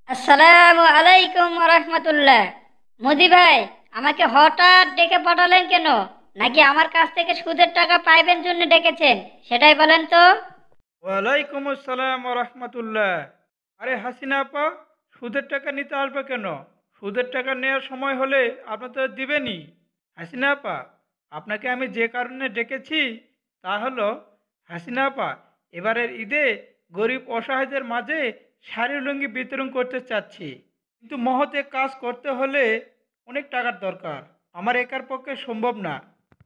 আসসালামু আলাইকুম রহমতুল্লাহ। মোদি ভাই, আমাকে হঠাৎ ডেকে পাঠালেন কেন? নাকি আমার কাছ থেকে সুদের টাকা পাইবেন জন্য ডেকেছেন? সেটাই বলেন তো। ওয়ালাইকুম আসসালাম রহমতুল্লাহ। আরে হাসিনা আপা, সুদের টাকা নিতে আসবে কেন? সুদের টাকা নেওয়ার সময় হলে আপনি তো দিবেনই। হাসিনা আপা, আপনাকে আমি যে কারণে ডেকেছি তা হলো, হাসিনা আপা, এবারের ঈদে গরিব অসহায়দের মাঝে শাড়ি লুঙ্গি বিতরণ করতে চাচ্ছি, কিন্তু মহতে কাজ করতে হলে অনেক টাকার দরকার। আমার একার পক্ষে সম্ভব না।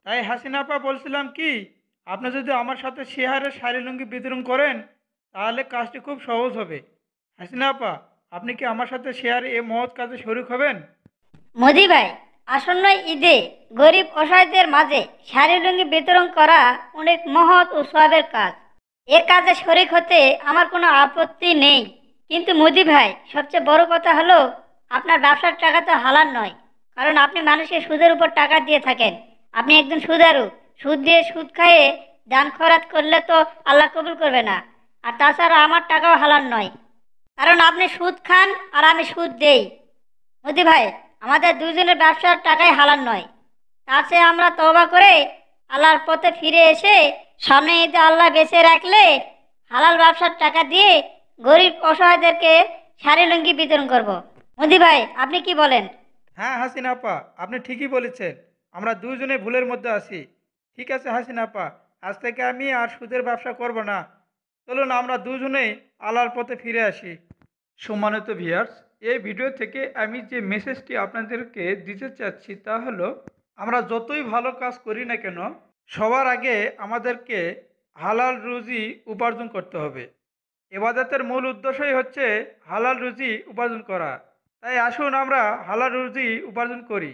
তাই হাসিনা আপা বলছিলাম কি, আপনি যদি আমার সাথে শেয়ারে শাড়ি লুঙ্গি বিতরণ করেন তাহলে কাজটি খুব সহজ হবে। হাসিনা আপা, আপনি কি আমার সাথে শেয়ারে এই মহৎ কাজে শরীক হবেন? মোদি ভাই, আসন্ন ঈদে গরিব অসহায়দের মাঝে শাড়ি লুঙ্গি বিতরণ করা অনেক মহৎ ও সওয়াবের কাজ। এ কাজে শরিক হতে আমার কোনো আপত্তি নেই। কিন্তু মোদি ভাই, সবচেয়ে বড় কথা হলো আপনার ব্যবসার টাকা তো হালাল নয়। কারণ আপনি মানুষকে সুদের উপর টাকা দিয়ে থাকেন। আপনি একজন সুদারু। সুদ দিয়ে সুদ খাইয়ে দান খয়রাত করলে তো আল্লাহ কবুল করবে না। আর তাছাড়া আমার টাকাও হালাল নয়, কারণ আপনি সুদ খান আর আমি সুদ দেই। মোদি ভাই, আমাদের দুজনের ব্যবসার টাকাই হালাল নয়। তার চেয়ে আমরা তওবা করে আল্লাহর পথে ফিরে এসে সামনে ঈদে আল্লাহ বেঁচে রাখলে হালাল ব্যবসার টাকা দিয়ে গরিব অসহায়দেরকে শাড়ি লুঙ্গি বিতরণ করব। মোদি ভাই, আপনি কি বলেন? হ্যাঁ হাসিনা আপা, আপনি ঠিকই বলেছেন। আমরা দুজনে ভুলের মধ্যে আছি। ঠিক আছে হাসিনা আপা, আজ থেকে আমি আর সুদের ব্যবসা করব না। চলুন আমরা দুজনেই আল্লাহর পথে ফিরে আসি। সম্মানিত ভিউয়ার্স, এই ভিডিও থেকে আমি যে মেসেজটি আপনাদেরকে দিতে চাচ্ছি তা হলো, আমরা যতই ভালো কাজ করি না কেন, সবার আগে আমাদেরকে হালাল রুজি উপার্জন করতে হবে। ইবাদতের মূল উদ্দেশ্যই হচ্ছে হালাল রুজি উপার্জন করা। তাই আসুন আমরা হালাল রুজি উপার্জন করি।